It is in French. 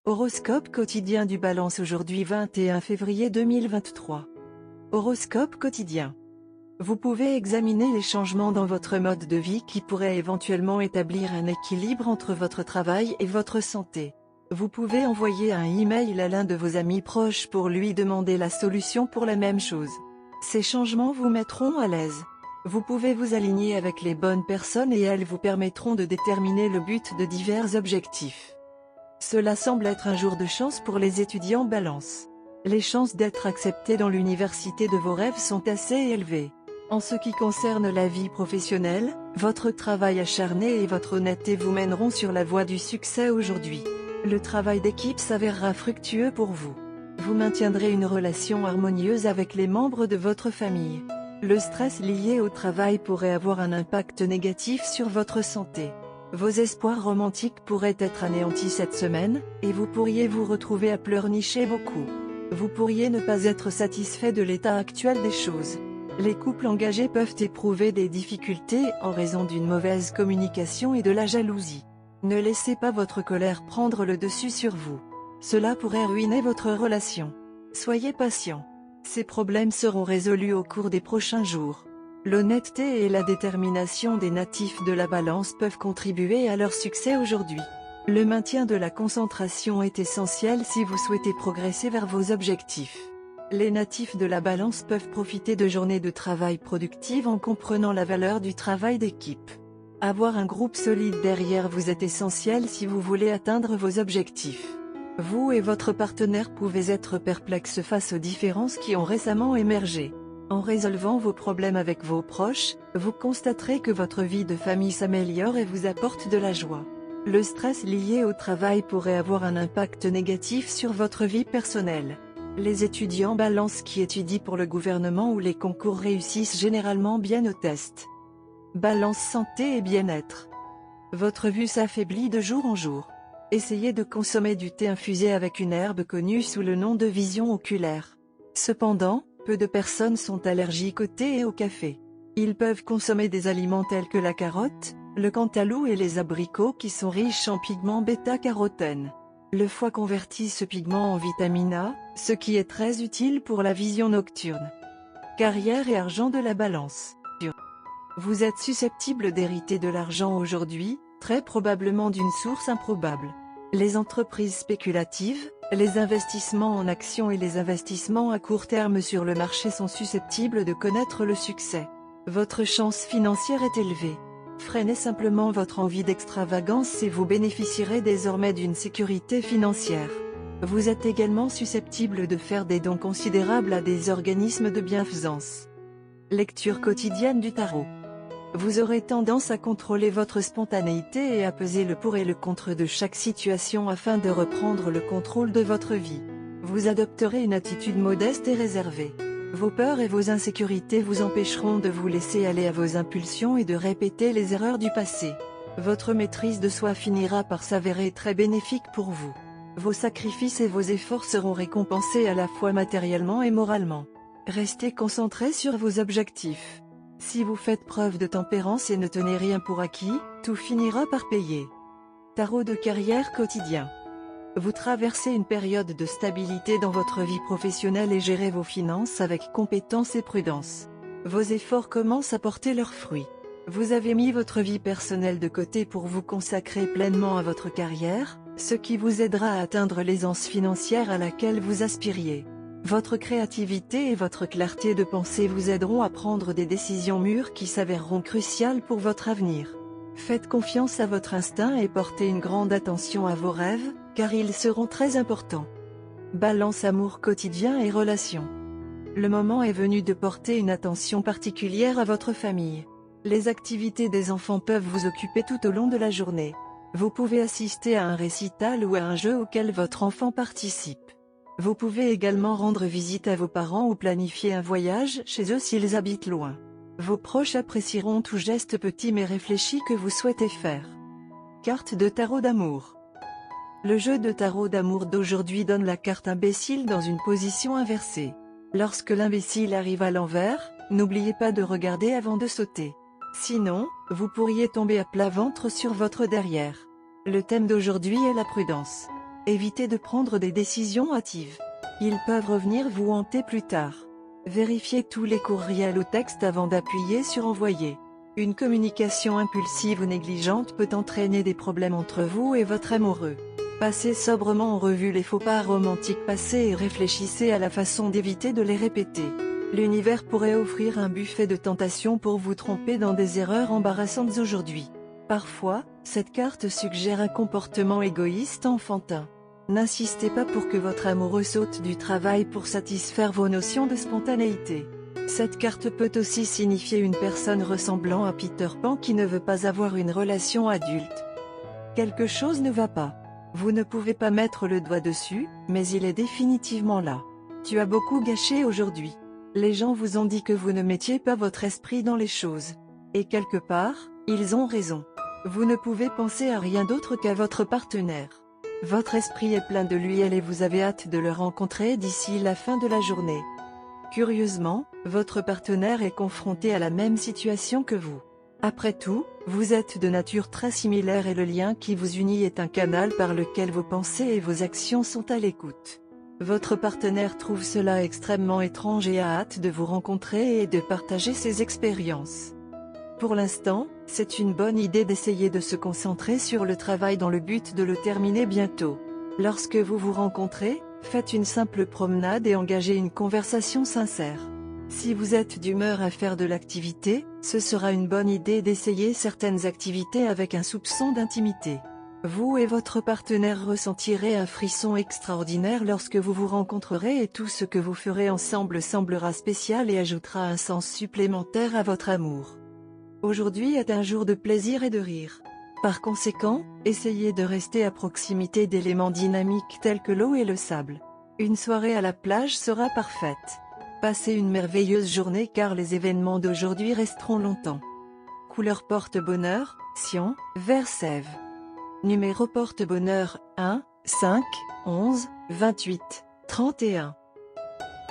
Horoscope quotidien du Balance aujourd'hui 21 février 2023. Horoscope quotidien. Vous pouvez examiner les changements dans votre mode de vie qui pourraient éventuellement établir un équilibre entre votre travail et votre santé. Vous pouvez envoyer un email à l'un de vos amis proches pour lui demander la solution pour la même chose. Ces changements vous mettront à l'aise. Vous pouvez vous aligner avec les bonnes personnes et elles vous permettront de déterminer le but de divers objectifs. Cela semble être un jour de chance pour les étudiants Balance. Les chances d'être acceptés dans l'université de vos rêves sont assez élevées. En ce qui concerne la vie professionnelle, votre travail acharné et votre honnêteté vous mèneront sur la voie du succès aujourd'hui. Le travail d'équipe s'avérera fructueux pour vous. Vous maintiendrez une relation harmonieuse avec les membres de votre famille. Le stress lié au travail pourrait avoir un impact négatif sur votre santé. Vos espoirs romantiques pourraient être anéantis cette semaine, et vous pourriez vous retrouver à pleurnicher beaucoup. Vous pourriez ne pas être satisfait de l'état actuel des choses. Les couples engagés peuvent éprouver des difficultés en raison d'une mauvaise communication et de la jalousie. Ne laissez pas votre colère prendre le dessus sur vous. Cela pourrait ruiner votre relation. Soyez patient. Ces problèmes seront résolus au cours des prochains jours. L'honnêteté et la détermination des natifs de la Balance peuvent contribuer à leur succès aujourd'hui. Le maintien de la concentration est essentiel si vous souhaitez progresser vers vos objectifs. Les natifs de la Balance peuvent profiter de journées de travail productives en comprenant la valeur du travail d'équipe. Avoir un groupe solide derrière vous est essentiel si vous voulez atteindre vos objectifs. Vous et votre partenaire pouvez être perplexes face aux différences qui ont récemment émergé. En résolvant vos problèmes avec vos proches, vous constaterez que votre vie de famille s'améliore et vous apporte de la joie. Le stress lié au travail pourrait avoir un impact négatif sur votre vie personnelle. Les étudiants Balance qui étudient pour le gouvernement ou les concours réussissent généralement bien aux tests. Balance santé et bien-être. Votre vue s'affaiblit de jour en jour. Essayez de consommer du thé infusé avec une herbe connue sous le nom de vision oculaire. Cependant, peu de personnes sont allergiques au thé et au café. Ils peuvent consommer des aliments tels que la carotte, le cantaloupe et les abricots qui sont riches en pigments bêta-carotène. Le foie convertit ce pigment en vitamine A, ce qui est très utile pour la vision nocturne. Carrière et argent de la Balance. Vous êtes susceptible d'hériter de l'argent aujourd'hui, très probablement d'une source improbable. Les entreprises spéculatives, les investissements en actions et les investissements à court terme sur le marché sont susceptibles de connaître le succès. Votre chance financière est élevée. Freinez simplement votre envie d'extravagance et vous bénéficierez désormais d'une sécurité financière. Vous êtes également susceptible de faire des dons considérables à des organismes de bienfaisance. Lecture quotidienne du tarot. Vous aurez tendance à contrôler votre spontanéité et à peser le pour et le contre de chaque situation afin de reprendre le contrôle de votre vie. Vous adopterez une attitude modeste et réservée. Vos peurs et vos insécurités vous empêcheront de vous laisser aller à vos impulsions et de répéter les erreurs du passé. Votre maîtrise de soi finira par s'avérer très bénéfique pour vous. Vos sacrifices et vos efforts seront récompensés à la fois matériellement et moralement. Restez concentré sur vos objectifs. Si vous faites preuve de tempérance et ne tenez rien pour acquis, tout finira par payer. Tarot de carrière quotidien. Vous traversez une période de stabilité dans votre vie professionnelle et gérez vos finances avec compétence et prudence. Vos efforts commencent à porter leurs fruits. Vous avez mis votre vie personnelle de côté pour vous consacrer pleinement à votre carrière, ce qui vous aidera à atteindre l'aisance financière à laquelle vous aspiriez. Votre créativité et votre clarté de pensée vous aideront à prendre des décisions mûres qui s'avéreront cruciales pour votre avenir. Faites confiance à votre instinct et portez une grande attention à vos rêves, car ils seront très importants. Balance amour quotidien et relations. Le moment est venu de porter une attention particulière à votre famille. Les activités des enfants peuvent vous occuper tout au long de la journée. Vous pouvez assister à un récital ou à un jeu auquel votre enfant participe. Vous pouvez également rendre visite à vos parents ou planifier un voyage chez eux s'ils habitent loin. Vos proches apprécieront tout geste petit mais réfléchi que vous souhaitez faire. Carte de tarot d'amour. Le jeu de tarot d'amour d'aujourd'hui donne la carte imbécile dans une position inversée. Lorsque l'imbécile arrive à l'envers, n'oubliez pas de regarder avant de sauter. Sinon, vous pourriez tomber à plat ventre sur votre derrière. Le thème d'aujourd'hui est la prudence. Évitez de prendre des décisions hâtives. Ils peuvent revenir vous hanter plus tard. Vérifiez tous les courriels ou textes avant d'appuyer sur envoyer. Une communication impulsive ou négligente peut entraîner des problèmes entre vous et votre amoureux. Passez sobrement en revue les faux pas romantiques passés et réfléchissez à la façon d'éviter de les répéter. L'univers pourrait offrir un buffet de tentations pour vous tromper dans des erreurs embarrassantes aujourd'hui. Parfois, cette carte suggère un comportement égoïste enfantin. N'insistez pas pour que votre amoureux saute du travail pour satisfaire vos notions de spontanéité. Cette carte peut aussi signifier une personne ressemblant à Peter Pan qui ne veut pas avoir une relation adulte. Quelque chose ne va pas. Vous ne pouvez pas mettre le doigt dessus, mais il est définitivement là. Tu as beaucoup gâché aujourd'hui. Les gens vous ont dit que vous ne mettiez pas votre esprit dans les choses. Et quelque part, ils ont raison. Vous ne pouvez penser à rien d'autre qu'à votre partenaire. Votre esprit est plein de lui et vous avez hâte de le rencontrer d'ici la fin de la journée. Curieusement, votre partenaire est confronté à la même situation que vous. Après tout, vous êtes de nature très similaire et le lien qui vous unit est un canal par lequel vos pensées et vos actions sont à l'écoute. Votre partenaire trouve cela extrêmement étrange et a hâte de vous rencontrer et de partager ses expériences. Pour l'instant, c'est une bonne idée d'essayer de se concentrer sur le travail dans le but de le terminer bientôt. Lorsque vous vous rencontrez, faites une simple promenade et engagez une conversation sincère. Si vous êtes d'humeur à faire de l'activité, ce sera une bonne idée d'essayer certaines activités avec un soupçon d'intimité. Vous et votre partenaire ressentirez un frisson extraordinaire lorsque vous vous rencontrerez et tout ce que vous ferez ensemble semblera spécial et ajoutera un sens supplémentaire à votre amour. Aujourd'hui est un jour de plaisir et de rire. Par conséquent, essayez de rester à proximité d'éléments dynamiques tels que l'eau et le sable. Une soirée à la plage sera parfaite. Passez une merveilleuse journée car les événements d'aujourd'hui resteront longtemps. Couleur porte-bonheur, cyan, vert sève. Numéro porte-bonheur, 1, 5, 11, 28, 31.